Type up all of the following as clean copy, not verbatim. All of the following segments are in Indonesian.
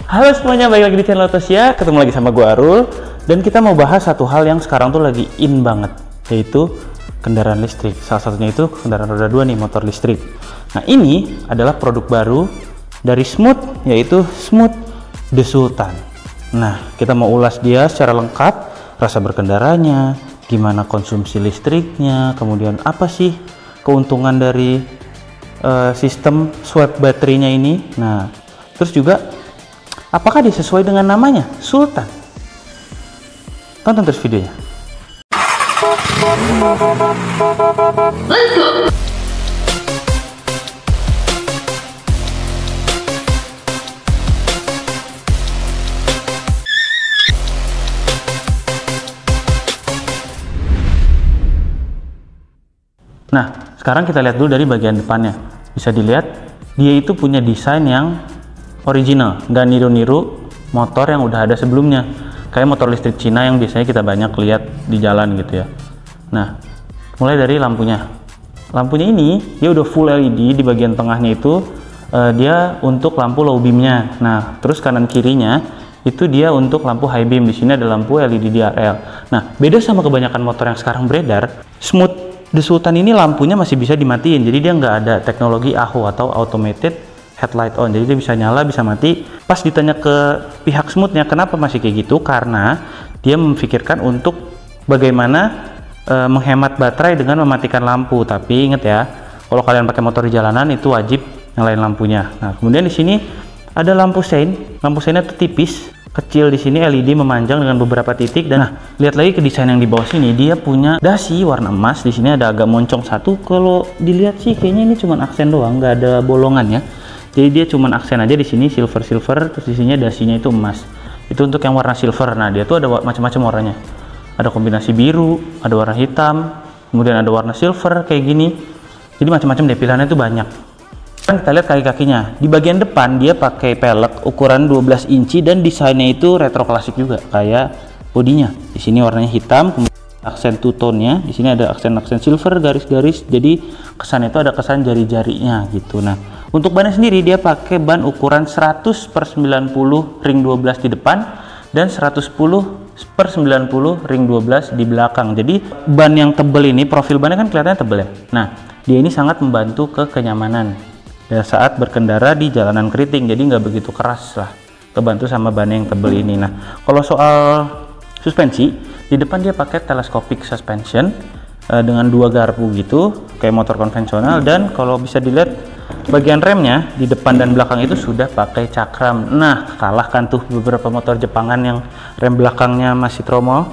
Halo semuanya, balik lagi di channel Otosia. Ketemu lagi sama gue Arul. Dan kita mau bahas satu hal yang sekarang tuh lagi in banget, yaitu kendaraan listrik. Salah satunya itu kendaraan roda 2 nih, motor listrik. Nah ini adalah produk baru dari Smoot, yaitu Smoot The Sultan. Nah kita mau ulas dia secara lengkap, rasa berkendaranya, gimana konsumsi listriknya, kemudian apa sih keuntungan dari sistem swap baterainya ini. Nah terus juga apakah dia sesuai dengan namanya, Sultan? Tonton terus videonya. Let's go! Nah, sekarang kita lihat dulu dari bagian depannya. Bisa dilihat, dia itu punya desain yang original, nggak niru-niru motor yang udah ada sebelumnya. Kayak motor listrik Cina yang biasanya kita banyak lihat di jalan gitu ya. Nah, mulai dari lampunya. Lampunya ini, dia udah full LED. Di bagian tengahnya itu, dia untuk lampu low beamnya. Nah, terus kanan kirinya, itu dia untuk lampu high beam. Di sini ada lampu LED DRL. Nah, beda sama kebanyakan motor yang sekarang beredar, Smoot The Sultan ini lampunya masih bisa dimatiin. Jadi dia nggak ada teknologi AHU atau automated headlight on, jadi dia bisa nyala bisa mati. Pas ditanya ke pihak Smootnya kenapa masih kayak gitu, karena dia memikirkan untuk bagaimana menghemat baterai dengan mematikan lampu. Tapi ingat ya, kalau kalian pakai motor di jalanan itu wajib nyalain lampunya. Nah kemudian di sini ada lampu sein. Lampu seinnya tuh tipis, kecil. Di sini LED memanjang dengan beberapa titik. Dan nah, lihat lagi ke desain yang di bawah sini, dia punya dasi warna emas. Di sini ada agak moncong satu. Kalau dilihat sih kayaknya ini cuma aksen doang, nggak ada bolongannya. Jadi dia cuman aksen aja di sini silver, terus di sini dasinya itu emas. Itu untuk yang warna silver. Nah dia tuh ada macam-macam warnanya. Ada kombinasi biru, ada warna hitam, kemudian ada warna silver kayak gini. Jadi macam-macam deh, pilihannya itu banyak. Kan kita lihat kaki-kakinya. Di bagian depan dia pakai pelek ukuran 12 inci dan desainnya itu retro klasik juga kayak bodinya. Di sini warnanya hitam, kemudian aksen two tone-nya. Di sini ada aksen-aksen silver, garis-garis. Jadi kesannya itu ada kesan jari-jarinya gitu. Nah, untuk bannya sendiri dia pakai ban ukuran 100/90 ring 12 di depan dan 110/90 ring 12 di belakang. Jadi ban yang tebel ini, profil bannya kan kelihatannya tebel ya. Nah, dia ini sangat membantu ke kenyamanan ya, saat berkendara di jalanan keriting. Jadi nggak begitu keras lah, kebantu sama ban yang tebel ini. Nah, kalau soal suspensi, di depan dia pakai telescopic suspension dengan 2 garpu gitu, kayak motor konvensional. Dan kalau bisa dilihat bagian remnya di depan dan belakang itu sudah pakai cakram. Nah, kalahkan tuh beberapa motor Jepangan yang rem belakangnya masih tromol.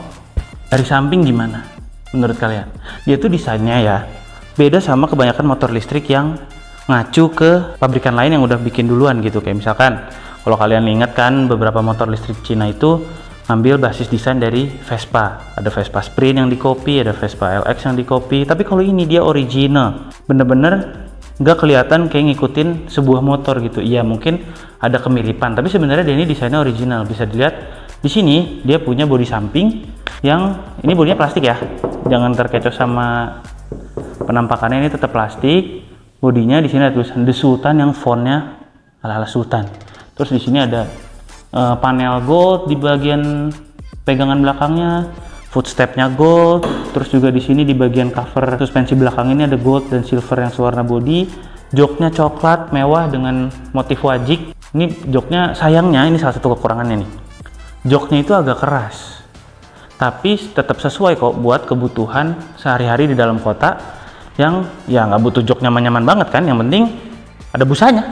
Dari samping gimana menurut kalian? Dia tuh desainnya ya beda sama kebanyakan motor listrik yang ngacu ke pabrikan lain yang udah bikin duluan gitu. Kayak misalkan kalau kalian ingat kan, beberapa motor listrik Cina itu ambil basis desain dari Vespa. Ada Vespa Sprint yang di copy, ada Vespa LX yang di copy. Tapi kalau ini dia original, bener-bener nggak kelihatan kayak ngikutin sebuah motor gitu. Iya mungkin ada kemiripan, tapi sebenarnya dia ini desainnya original. Bisa dilihat di sini dia punya bodi samping yang ini bodinya plastik ya. Jangan terkecoh sama penampakannya, ini tetap plastik. Bodinya di sini ada tulisan The Sultan yang fontnya ala-ala Sultan. Terus di sini ada panel gold di bagian pegangan belakangnya, footstepnya gold. Terus juga di sini di bagian cover suspensi belakang ini ada gold dan silver yang sewarna body. Joknya coklat mewah dengan motif wajik. Ini joknya, sayangnya ini salah satu kekurangannya nih, joknya itu agak keras, tapi tetap sesuai kok buat kebutuhan sehari-hari di dalam kota yang ya nggak butuh jok nyaman-nyaman banget kan. Yang penting ada busanya,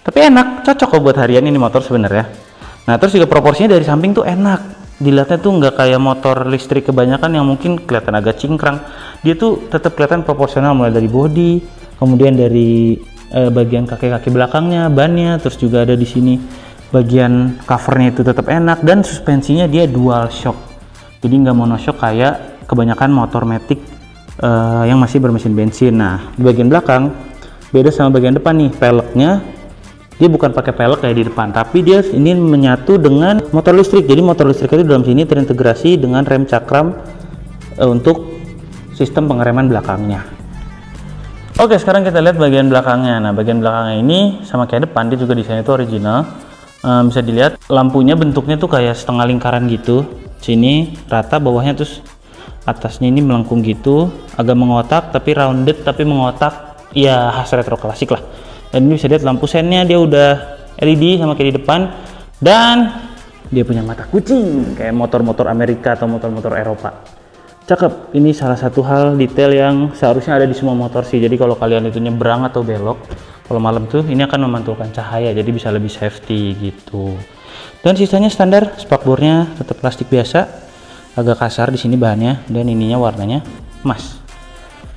tapi enak, cocok kok buat harian ini motor sebenarnya. Nah terus juga proporsinya dari samping tuh enak, dilihatnya tuh nggak kayak motor listrik kebanyakan yang mungkin kelihatan agak cingkrang. Dia tuh tetap kelihatan proporsional, mulai dari bodi, kemudian dari bagian kaki-kaki belakangnya, bannya, terus juga ada di sini bagian covernya itu tetap enak. Dan suspensinya dia dual shock, jadi nggak monoshock kayak kebanyakan motor matic yang masih bermesin bensin. Nah di bagian belakang beda sama bagian depan nih, peleknya dia bukan pakai pelek kayak di depan, tapi dia ini menyatu dengan motor listrik. Jadi motor listrik itu dalam sini terintegrasi dengan rem cakram untuk sistem pengereman belakangnya. Oke, sekarang kita lihat bagian belakangnya. Nah, bagian belakangnya ini sama kayak depan, dia juga desainnya itu original. Bisa dilihat lampunya bentuknya tuh kayak setengah lingkaran gitu, sini rata, bawahnya terus atasnya ini melengkung gitu, agak mengotak tapi rounded tapi mengotak, ya khas retro klasik lah. Dan ini bisa lihat lampu sennya dia udah LED sama kayak di depan, dan dia punya mata kucing kayak motor-motor Amerika atau motor-motor Eropa. Cakep. Ini salah satu hal detail yang seharusnya ada di semua motor sih. Jadi kalau kalian itu nyebrang atau belok kalau malam tuh, ini akan memantulkan cahaya, jadi bisa lebih safety gitu. Dan sisanya standar, spakbornya tetap plastik biasa, agak kasar di sini bahannya, dan ininya warnanya emas.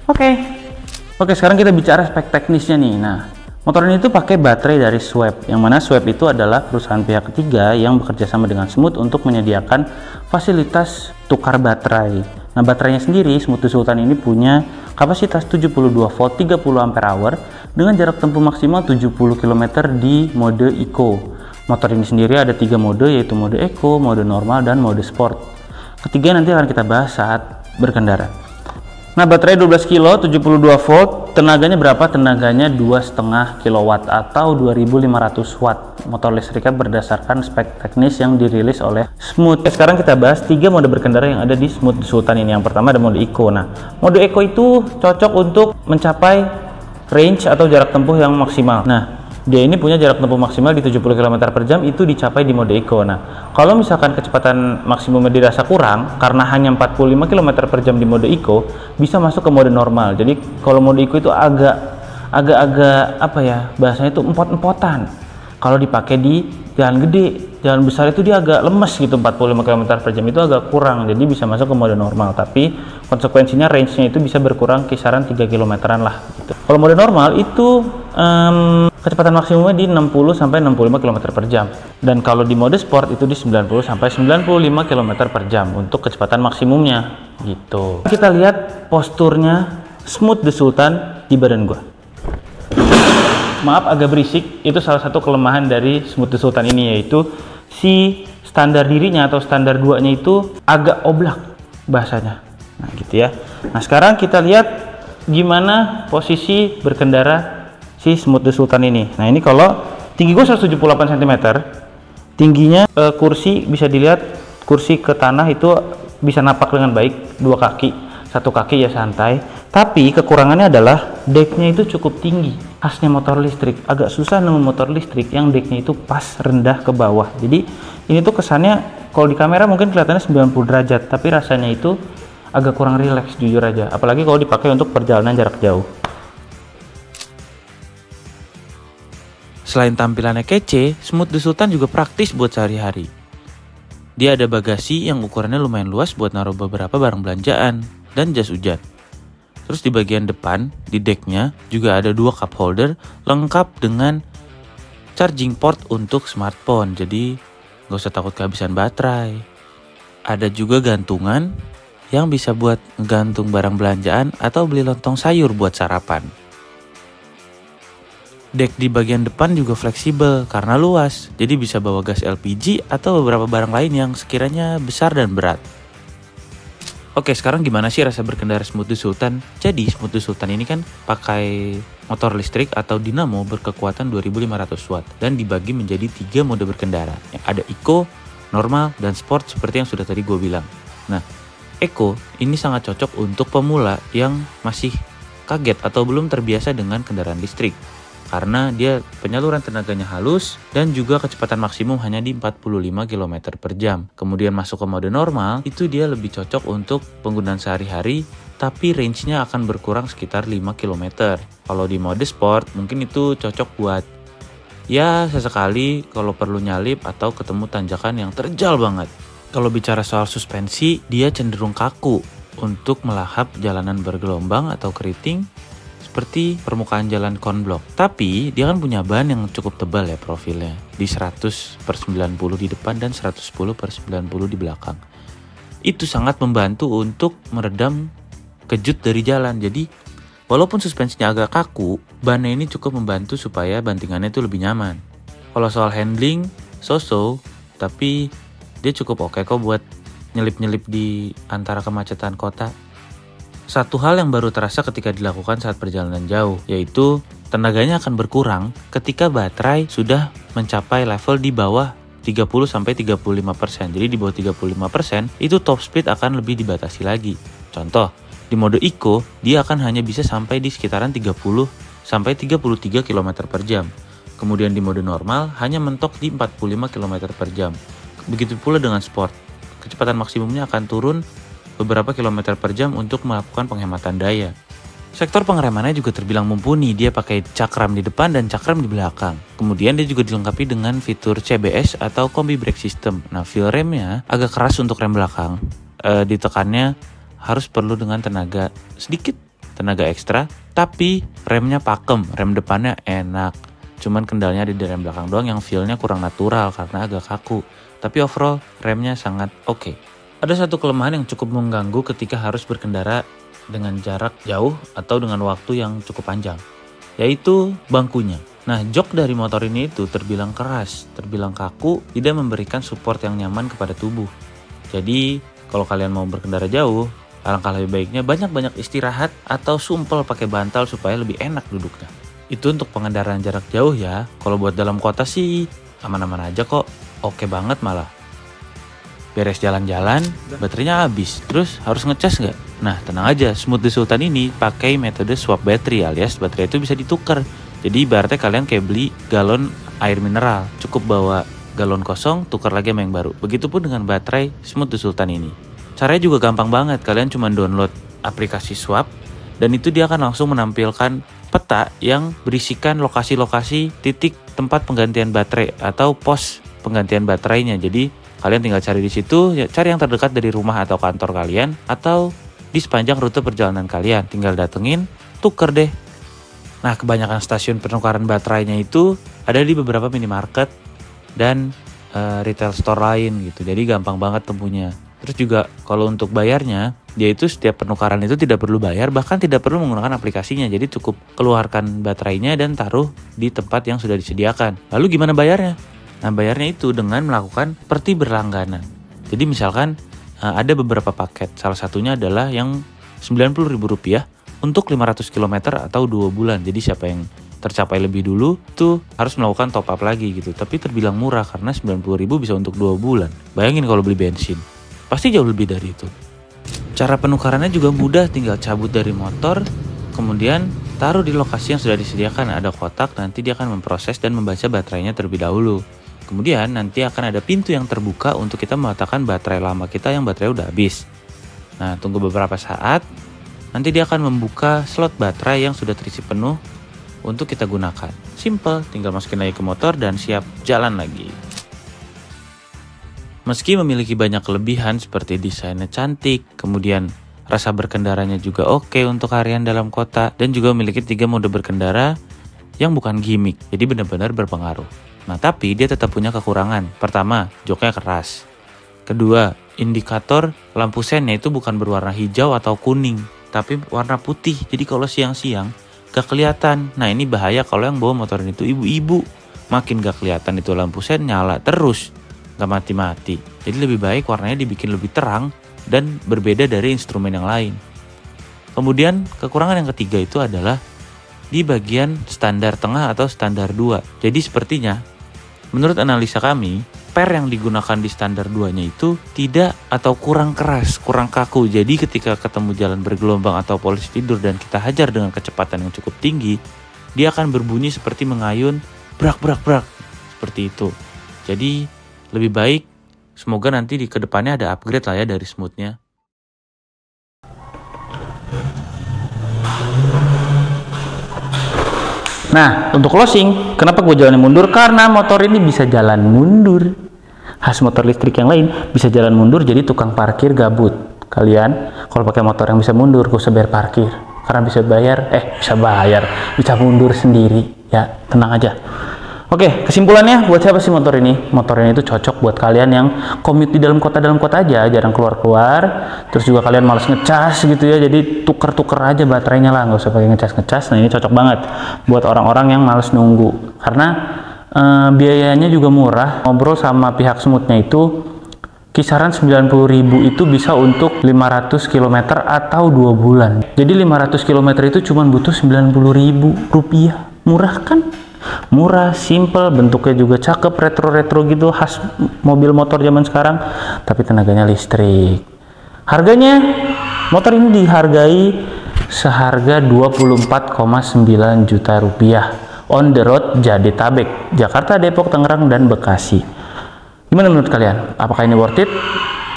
Oke, sekarang kita bicara spek teknisnya nih. Nah, motor ini tuh pakai baterai dari Swaap, yang mana Swaap itu adalah perusahaan pihak ketiga yang bekerja sama dengan Smooth untuk menyediakan fasilitas tukar baterai. Nah, baterainya sendiri, Smooth Sultan ini punya kapasitas 72 volt 30 ampere hour dengan jarak tempuh maksimal 70 km di mode Eco. Motor ini sendiri ada 3 mode, yaitu mode Eco, mode normal, dan mode Sport. Ketiga nanti akan kita bahas saat berkendara. Nah, baterai 12 kilo 72 volt, tenaganya berapa? Tenaganya 2,5 kW atau 2500 watt. Motor listriknya berdasarkan spek teknis yang dirilis oleh Smooth. Sekarang kita bahas 3 mode berkendara yang ada di Smooth Sultan ini. Yang pertama ada mode Eco. Nah, mode Eco itu cocok untuk mencapai range atau jarak tempuh yang maksimal. Nah, dia ini punya jarak tempuh maksimal di 70 km per jam, itu dicapai di mode Eco. Nah, kalau misalkan kecepatan maksimumnya dirasa kurang karena hanya 45 km per jam di mode Eco, bisa masuk ke mode normal. Jadi kalau mode Eco itu agak apa ya, bahasanya itu empot-empotan. Kalau dipakai di jalan gede, jalan besar itu dia agak lemes gitu, 45 km per jam itu agak kurang, jadi bisa masuk ke mode normal. Tapi konsekuensinya range-nya itu bisa berkurang kisaran 3 kilometeran lah gitu. Kalau mode normal itu kecepatan maksimumnya di 60 sampai 65 km per jam. Dan kalau di mode sport itu di 90 sampai 95 km per jam untuk kecepatan maksimumnya gitu. Kita lihat posturnya Smooth Sultan di badan gua. Maaf agak berisik, itu salah satu kelemahan dari Smooth Sultan ini, yaitu si standar dirinya atau standar 2 nya itu agak oblak bahasanya. Nah gitu ya. Nah sekarang kita lihat gimana posisi berkendara si Smooth Sultan ini. Nah ini kalau tinggi gue 178 cm, tingginya kursi bisa dilihat, kursi ke tanah itu bisa napak dengan baik, 2 kaki, 1 kaki ya santai. Tapi kekurangannya adalah decknya itu cukup tinggi. Khasnya motor listrik, agak susah nemu motor listrik yang decknya itu pas rendah ke bawah. Jadi ini tuh kesannya kalau di kamera mungkin kelihatannya 90 derajat, tapi rasanya itu agak kurang rileks jujur aja. Apalagi kalau dipakai untuk perjalanan jarak jauh. Selain tampilannya kece, Smooth Sultan juga praktis buat sehari-hari. Dia ada bagasi yang ukurannya lumayan luas buat naruh beberapa barang belanjaan dan jas hujan. Terus di bagian depan, di decknya juga ada 2 cup holder lengkap dengan charging port untuk smartphone. Jadi nggak usah takut kehabisan baterai. Ada juga gantungan yang bisa buat ngegantung barang belanjaan atau beli lontong sayur buat sarapan. Deck di bagian depan juga fleksibel karena luas, jadi bisa bawa gas LPG atau beberapa barang lain yang sekiranya besar dan berat. Oke, sekarang gimana sih rasa berkendara Smooth Sultan? Jadi Smooth Sultan ini kan pakai motor listrik atau dinamo berkekuatan 2500 watt dan dibagi menjadi 3 mode berkendara. Yang ada Eco, normal, dan sport seperti yang sudah tadi gue bilang. Nah, Eco ini sangat cocok untuk pemula yang masih kaget atau belum terbiasa dengan kendaraan listrik. Karena dia penyaluran tenaganya halus dan juga kecepatan maksimum hanya di 45 km per jam. Kemudian masuk ke mode normal, itu dia lebih cocok untuk penggunaan sehari-hari, tapi range-nya akan berkurang sekitar 5 km. Kalau di mode sport, mungkin itu cocok buat ya sesekali kalau perlu nyalip atau ketemu tanjakan yang terjal banget. Kalau bicara soal suspensi, dia cenderung kaku untuk melahap jalanan bergelombang atau keriting, seperti permukaan jalan konblok. Tapi dia kan punya ban yang cukup tebal ya profilnya, di 100/90 di depan dan 110/90 di belakang. Itu sangat membantu untuk meredam kejut dari jalan. Jadi walaupun suspensinya agak kaku, bannya ini cukup membantu supaya bantingannya itu lebih nyaman. Kalau soal handling, so-so, tapi dia cukup oke kok buat nyelip-nyelip di antara kemacetan kota. Satu hal yang baru terasa ketika dilakukan saat perjalanan jauh, yaitu tenaganya akan berkurang ketika baterai sudah mencapai level di bawah 30-35%. Jadi di bawah 35% itu top speed akan lebih dibatasi lagi. Contoh, di mode Eco dia akan hanya bisa sampai di sekitaran 30-33 km per jam. Kemudian di mode normal hanya mentok di 45 km per jam. Begitu pula dengan Sport. Kecepatan maksimumnya akan turun beberapa kilometer per jam untuk melakukan penghematan daya. Sektor pengeremannya juga terbilang mumpuni, dia pakai cakram di depan dan cakram di belakang. Kemudian dia juga dilengkapi dengan fitur CBS atau Combi Brake System. Nah, feel remnya agak keras untuk rem belakang. Ditekannya harus perlu dengan tenaga ekstra, tapi remnya pakem, rem depannya enak. Cuman kendalanya di rem belakang doang yang feel-nya kurang natural karena agak kaku. Tapi overall remnya sangat oke. Ada satu kelemahan yang cukup mengganggu ketika harus berkendara dengan jarak jauh atau dengan waktu yang cukup panjang, yaitu bangkunya. Nah, jok dari motor ini itu terbilang keras, terbilang kaku, tidak memberikan support yang nyaman kepada tubuh. Jadi, kalau kalian mau berkendara jauh, alangkah lebih baiknya banyak-banyak istirahat atau sumpel pakai bantal supaya lebih enak duduknya. Itu untuk pengendaraan jarak jauh ya. Kalau buat dalam kota sih aman-aman aja kok, oke banget malah. Beres jalan-jalan, baterainya habis, terus harus ngecas nggak? Nah, tenang aja, Smooth The Sultan ini pakai metode swap battery, alias baterai itu bisa ditukar. Jadi ibaratnya kalian kayak beli galon air mineral, cukup bawa galon kosong, tukar lagi sama yang baru. Begitupun dengan baterai Smooth The Sultan ini. Caranya juga gampang banget, kalian cuma download aplikasi swap, dan itu dia akan langsung menampilkan peta yang berisikan lokasi-lokasi titik tempat penggantian baterai atau pos penggantian baterainya. Jadi kalian tinggal cari di situ, ya, cari yang terdekat dari rumah atau kantor kalian, atau di sepanjang rute perjalanan kalian. Tinggal datengin, tuker deh. Nah, kebanyakan stasiun penukaran baterainya itu ada di beberapa minimarket dan retail store lain gitu. Jadi gampang banget temunya. Terus juga kalau untuk bayarnya, dia itu setiap penukaran itu tidak perlu bayar, bahkan tidak perlu menggunakan aplikasinya. Jadi cukup keluarkan baterainya dan taruh di tempat yang sudah disediakan. Lalu gimana bayarnya? Nah, bayarnya itu dengan melakukan seperti berlangganan. Jadi misalkan ada beberapa paket, salah satunya adalah yang Rp90.000 untuk 500 km atau 2 bulan. Jadi siapa yang tercapai lebih dulu tuh harus melakukan top up lagi gitu. Tapi terbilang murah karena 90.000 bisa untuk 2 bulan. Bayangin kalau beli bensin, pasti jauh lebih dari itu. Cara penukarannya juga mudah, tinggal cabut dari motor, kemudian taruh di lokasi yang sudah disediakan. Ada kotak, nanti dia akan memproses dan membaca baterainya terlebih dahulu. Kemudian nanti akan ada pintu yang terbuka untuk kita meletakkan baterai lama kita yang baterai udah habis. Nah, tunggu beberapa saat, nanti dia akan membuka slot baterai yang sudah terisi penuh untuk kita gunakan. Simple, tinggal masukin lagi ke motor dan siap jalan lagi. Meski memiliki banyak kelebihan seperti desainnya cantik, kemudian rasa berkendaranya juga oke untuk harian dalam kota, dan juga memiliki 3 mode berkendara yang bukan gimmick, jadi benar-benar berpengaruh. Nah, tapi dia tetap punya kekurangan. Pertama, joknya keras. Kedua, indikator lampu sennya itu bukan berwarna hijau atau kuning, tapi warna putih. Jadi kalau siang-siang gak kelihatan. Nah, ini bahaya kalau yang bawa motor itu ibu-ibu. Makin gak kelihatan itu lampu sen nyala terus, gak mati-mati. Jadi lebih baik warnanya dibikin lebih terang dan berbeda dari instrumen yang lain. Kemudian kekurangan yang ketiga itu adalah di bagian standar tengah atau standar 2. Jadi sepertinya menurut analisa kami, per yang digunakan di standar 2-nya itu tidak atau kurang keras, kurang kaku. Jadi ketika ketemu jalan bergelombang atau polisi tidur dan kita hajar dengan kecepatan yang cukup tinggi, dia akan berbunyi seperti mengayun, brak brak brak, seperti itu. Jadi lebih baik, semoga nanti di kedepannya ada upgrade lah ya dari smoothnya. Nah, untuk closing, kenapa gue jalannya mundur? Karena motor ini bisa jalan mundur. Khas motor listrik yang lain bisa jalan mundur, jadi tukang parkir gabut. Kalian kalau pakai motor yang bisa mundur, gak usah bayar parkir. Karena bisa bisa mundur sendiri. Ya, tenang aja. Oke, kesimpulannya buat siapa sih motor ini? Motor ini itu cocok buat kalian yang commute di dalam kota aja, jarang keluar-keluar. Terus juga kalian males ngecas gitu ya, jadi tuker-tuker aja baterainya lah, nggak usah pakai ngecas-ngecas. Nah, ini cocok banget buat orang-orang yang males nunggu. Karena biayanya juga murah. Ngobrol sama pihak Smoothnya itu kisaran 90.000 itu bisa untuk 500 km atau 2 bulan. Jadi 500 km itu cuma butuh 90.000 rupiah. Murah kan? Murah, simple, bentuknya juga cakep, retro-retro gitu, khas mobil motor zaman sekarang, tapi tenaganya listrik. Harganya, motor ini dihargai seharga 24,9 juta rupiah. On the road Jadetabek, Jakarta, Depok, Tangerang, dan Bekasi. Gimana menurut kalian? Apakah ini worth it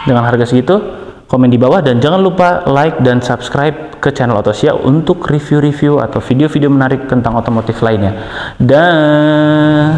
dengan harga segitu? Komen di bawah dan jangan lupa like dan subscribe ke channel Autosia untuk review-review atau video-video menarik tentang otomotif lainnya. Dan